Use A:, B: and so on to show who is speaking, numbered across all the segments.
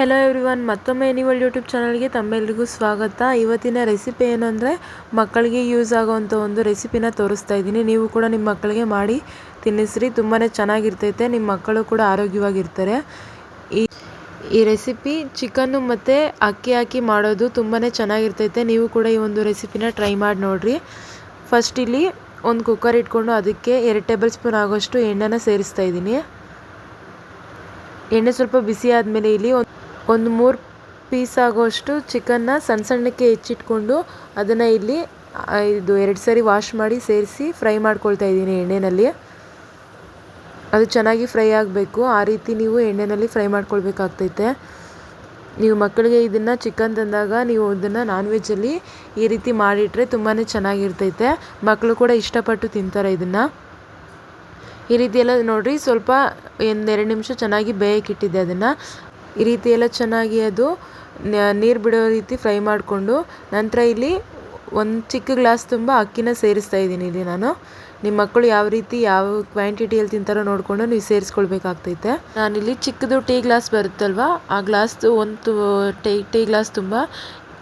A: Hello everyone, ಮತ್ತೊಮ್ಮೆ annual YouTube ಚಾನಲ್ಗೆ ತಮ್ಮೆಲ್ಲರಿಗೂ ಸ್ವಾಗತ. ಇವತ್ತಿನ ರೆಸಿಪಿ ಏನು ಅಂದರೆ ಮಕ್ಕಳಿಗೆ ಯೂಸ್ ಆಗೋವಂಥ ಒಂದು ರೆಸಿಪಿನ ತೋರಿಸ್ತಾ ಇದ್ದೀನಿ. ನೀವು ಕೂಡ ನಿಮ್ಮ ಮಕ್ಕಳಿಗೆ ಮಾಡಿ ತಿನ್ನಿಸ್ರಿ, ತುಂಬಾ ಚೆನ್ನಾಗಿರ್ತೈತೆ. ನಿಮ್ಮ ಮಕ್ಕಳು ಕೂಡ ಆರೋಗ್ಯವಾಗಿರ್ತಾರೆ. ಈ ರೆಸಿಪಿ ಚಿಕನ್ನು ಮತ್ತು ಅಕ್ಕಿ ಹಾಕಿ ಮಾಡೋದು ತುಂಬಾ ಚೆನ್ನಾಗಿರ್ತೈತೆ. ನೀವು ಕೂಡ ಈ ಒಂದು ರೆಸಿಪಿನ ಟ್ರೈ ಮಾಡಿ ನೋಡಿರಿ. ಫಸ್ಟ್ ಇಲ್ಲಿ ಒಂದು ಕುಕ್ಕರ್ ಇಟ್ಕೊಂಡು ಅದಕ್ಕೆ 2 ಟೇಬಲ್ ಸ್ಪೂನ್ ಆಗೋಷ್ಟು ಎಣ್ಣೆನ ಸೇರಿಸ್ತಾ ಇದ್ದೀನಿ. ಎಣ್ಣೆ ಸ್ವಲ್ಪ ಬಿಸಿ ಆದಮೇಲೆ ಇಲ್ಲಿ ಒಂದು 3 ಪೀಸ್ ಆಗೋಷ್ಟು ಚಿಕನ್ನ ಸಣ್ಣಕ್ಕೆ ಹೆಚ್ಚಿಟ್ಕೊಂಡು ಅದನ್ನು ಇಲ್ಲಿ 2 ಸರಿ ವಾಶ್ ಮಾಡಿ ಸೇರಿಸಿ ಫ್ರೈ ಮಾಡ್ಕೊಳ್ತಾ ಇದ್ದೀನಿ ಎಣ್ಣೆಯಲ್ಲಿ. ಅದು ಚೆನ್ನಾಗಿ ಫ್ರೈ ಆಗಬೇಕು, ಆ ರೀತಿ ನೀವು ಎಣ್ಣೆಯಲ್ಲಿ ಫ್ರೈ ಮಾಡ್ಕೊಳ್ಬೇಕಾಗ್ತೈತೆ. ನೀವು ಮಕ್ಕಳಿಗೆ ಇದನ್ನು ಚಿಕನ್ ತಂದಾಗ ನೀವು ಇದನ್ನು ನಾನ್ ವೆಜ್ಜಲ್ಲಿ ಈ ರೀತಿ ಮಾಡಿಟ್ರೆ ತುಂಬಾ ಚೆನ್ನಾಗಿರ್ತೈತೆ. ಮಕ್ಕಳು ಕೂಡ ಇಷ್ಟಪಟ್ಟು ತಿಂತಾರೆ ಇದನ್ನು. ಈ ರೀತಿ ಎಲ್ಲ ನೋಡಿರಿ, ಸ್ವಲ್ಪ 1-2 ನಿಮಿಷ ಚೆನ್ನಾಗಿ ಬೇಯಕ್ಕಿಟ್ಟಿದ್ದೆ. ಅದನ್ನು ಈ ರೀತಿ ಎಲ್ಲ ಚೆನ್ನಾಗಿ ಅದು ನೀರು ಬಿಡೋ ರೀತಿ ಫ್ರೈ ಮಾಡಿಕೊಂಡು ನಂತರ ಇಲ್ಲಿ ಒಂದು ಚಿಕ್ಕ ಗ್ಲಾಸ್ ತುಂಬ ಅಕ್ಕಿನ ಸೇರಿಸ್ತಾ ಇದ್ದೀನಿ. ಇಲ್ಲಿ ನಾನು ನಿಮ್ಮ ಮಕ್ಕಳು ಯಾವ ರೀತಿ ಯಾವ ಕ್ವಾಂಟಿಟಿಯಲ್ಲಿ ತಿಂತಾರೋ ನೋಡಿಕೊಂಡು ನೀವು ಸೇರಿಸ್ಕೊಳ್ಬೇಕಾಗ್ತೈತೆ. ನಾನಿಲ್ಲಿ ಚಿಕ್ಕದು ಟೀ ಗ್ಲಾಸ್ ಬರುತ್ತಲ್ವ, ಆ ಗ್ಲಾಸ್ದು ಒಂದು ಟೀ ಗ್ಲಾಸ್ ತುಂಬ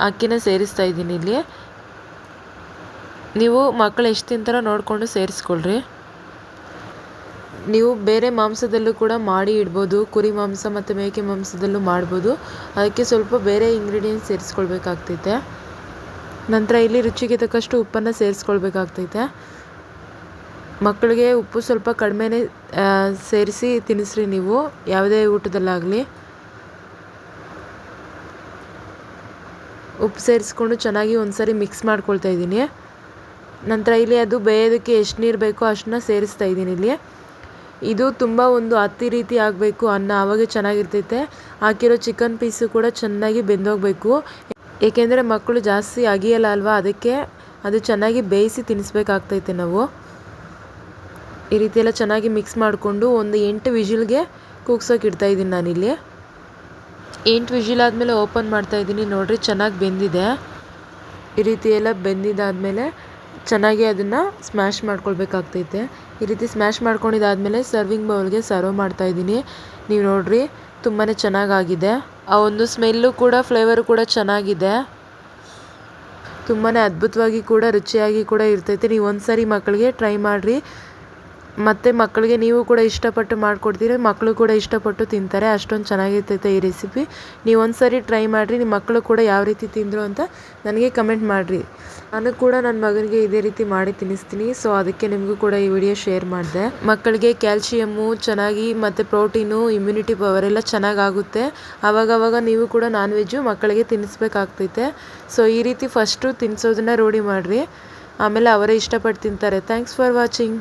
A: ಅಕ್ಕಿನ ಸೇರಿಸ್ತಾ ಇದ್ದೀನಿ. ಇಲ್ಲಿ ನೀವು ಮಕ್ಕಳು ಎಷ್ಟು ತಿಂತಾರೋ ನೋಡಿಕೊಂಡು ಸೇರಿಸ್ಕೊಳ್ರಿ. ನೀವು ಬೇರೆ ಮಾಂಸದಲ್ಲೂ ಕೂಡ ಮಾಡಿ ಇಡ್ಬೋದು, ಕುರಿ ಮಾಂಸ ಮತ್ತು ಮೇಕೆ ಮಾಂಸದಲ್ಲೂ ಮಾಡ್ಬೋದು. ಅದಕ್ಕೆ ಸ್ವಲ್ಪ ಬೇರೆ ಇಂಗ್ರೀಡಿಯೆಂಟ್ಸ್ ಸೇರಿಸ್ಕೊಳ್ಬೇಕಾಗ್ತೈತೆ. ನಂತರ ಇಲ್ಲಿ ರುಚಿಗೆ ತಕ್ಕಷ್ಟು ಉಪ್ಪನ್ನು ಸೇರಿಸ್ಕೊಳ್ಬೇಕಾಗ್ತೈತೆ. ಮಕ್ಕಳಿಗೆ ಉಪ್ಪು ಸ್ವಲ್ಪ ಕಡಿಮೆನೇ ಸೇರಿಸಿ ತಿನ್ನಿಸ್ರಿ ನೀವು ಯಾವುದೇ ಊಟದಲ್ಲಾಗಲಿ. ಉಪ್ಪು ಸೇರಿಸ್ಕೊಂಡು ಚೆನ್ನಾಗಿ ಒಂದ್ಸರಿ ಮಿಕ್ಸ್ ಮಾಡ್ಕೊಳ್ತಾ ಇದ್ದೀನಿ. ನಂತರ ಇಲ್ಲಿ ಅದು ಬೇಯೋದಕ್ಕೆ ಎಷ್ಟು ನೀರು ಬೇಕೋ ಅಷ್ಟನ್ನ ಸೇರಿಸ್ತಾ ಇದ್ದೀನಿ. ಇಲ್ಲಿ ಇದು ತುಂಬ ಒಂದು ಹತ್ತಿ ರೀತಿ ಆಗಬೇಕು ಅನ್ನ, ಆವಾಗ ಚೆನ್ನಾಗಿರ್ತೈತೆ. ಹಾಕಿರೋ ಚಿಕನ್ ಪೀಸು ಕೂಡ ಚೆನ್ನಾಗಿ ಬೆಂದೋಗಬೇಕು, ಏಕೆಂದರೆ ಮಕ್ಕಳು ಜಾಸ್ತಿ ಅಗಿಯಲ್ಲ ಅಲ್ವಾ, ಅದಕ್ಕೆ ಅದು ಚೆನ್ನಾಗಿ ಬೇಯಿಸಿ ತಿನ್ನಿಸ್ಬೇಕಾಗ್ತೈತೆ ನಾವು. ಈ ರೀತಿ ಎಲ್ಲ ಚೆನ್ನಾಗಿ ಮಿಕ್ಸ್ ಮಾಡಿಕೊಂಡು ಒಂದು 8 ವಿಜಿಲ್ಗೆ ಕೂಗ್ಸೋಕೆ ಇಡ್ತಾಯಿದ್ದೀನಿ ನಾನಿಲ್ಲಿ. 8 ವಿಜಿಲ್ ಆದಮೇಲೆ ಓಪನ್ ಮಾಡ್ತಾಯಿದ್ದೀನಿ. ನೋಡಿರಿ, ಚೆನ್ನಾಗಿ ಬೆಂದಿದೆ. ಈ ರೀತಿ ಎಲ್ಲ ಬೆಂದಿದ್ದಾದಮೇಲೆ ಚೆನ್ನಾಗಿ ಅದನ್ನು ಸ್ಮ್ಯಾಶ್ ಮಾಡ್ಕೊಳ್ಬೇಕಾಗ್ತೈತೆ. ಈ ರೀತಿ ಸ್ಮ್ಯಾಶ್ ಮಾಡ್ಕೊಂಡಿದ್ದಾದಮೇಲೆ ಸರ್ವಿಂಗ್ ಬೌಲ್ಗೆ ಸರ್ವ್ ಮಾಡ್ತಾಯಿದ್ದೀನಿ. ನೀವು ನೋಡಿರಿ, ತುಂಬಾ ಚೆನ್ನಾಗಾಗಿದೆ. ಆ ಒಂದು ಸ್ಮೆಲ್ಲು ಕೂಡ ಫ್ಲೇವರು ಕೂಡ ಚೆನ್ನಾಗಿದೆ. ತುಂಬಾ ಅದ್ಭುತವಾಗಿ ಕೂಡ ರುಚಿಯಾಗಿ ಕೂಡ ಇರ್ತೈತೆ. ನೀವು ಒಂದ್ಸರಿ ಮಕ್ಕಳಿಗೆ ಟ್ರೈ ಮಾಡಿರಿ, ಮತ್ತು ಮಕ್ಕಳಿಗೆ ನೀವು ಕೂಡ ಇಷ್ಟಪಟ್ಟು ಮಾಡಿಕೊಡ್ತೀರಿ, ಮಕ್ಕಳು ಕೂಡ ಇಷ್ಟಪಟ್ಟು ತಿಂತಾರೆ. ಅಷ್ಟೊಂದು ಚೆನ್ನಾಗಿರ್ತೈತೆ ಈ ರೆಸಿಪಿ. ನೀವು ಒಂದ್ಸರಿ ಟ್ರೈ ಮಾಡಿರಿ, ನಿಮ್ಮ ಮಕ್ಕಳು ಕೂಡ ಯಾವ ರೀತಿ ತಿಂದರು ಅಂತ ನನಗೆ ಕಮೆಂಟ್ ಮಾಡಿರಿ. ನಾನು ಕೂಡ ನನ್ನ ಮಗನಿಗೆ ಇದೇ ರೀತಿ ಮಾಡಿ ತಿನ್ನಿಸ್ತೀನಿ. ಸೊ ಅದಕ್ಕೆ ನಿಮಗೂ ಕೂಡ ಈ ವಿಡಿಯೋ ಶೇರ್ ಮಾಡಿದೆ. ಮಕ್ಕಳಿಗೆ ಕ್ಯಾಲ್ಶಿಯಮ್ಮು ಚೆನ್ನಾಗಿ ಮತ್ತು ಪ್ರೋಟೀನು, ಇಮ್ಯುನಿಟಿ ಪವರ್ ಎಲ್ಲ ಚೆನ್ನಾಗಾಗುತ್ತೆ. ಆವಾಗವಾಗ ನೀವು ಕೂಡ ನಾನ್ ವೆಜ್ಜು ಮಕ್ಕಳಿಗೆ ತಿನ್ನಿಸ್ಬೇಕಾಗ್ತೈತೆ. ಸೊ ಈ ರೀತಿ ಫಸ್ಟು ತಿನ್ನಿಸೋದನ್ನ ರೂಢಿ ಮಾಡಿರಿ, ಆಮೇಲೆ ಅವರೇ ಇಷ್ಟಪಟ್ಟು ತಿಂತಾರೆ. Thanks for watching.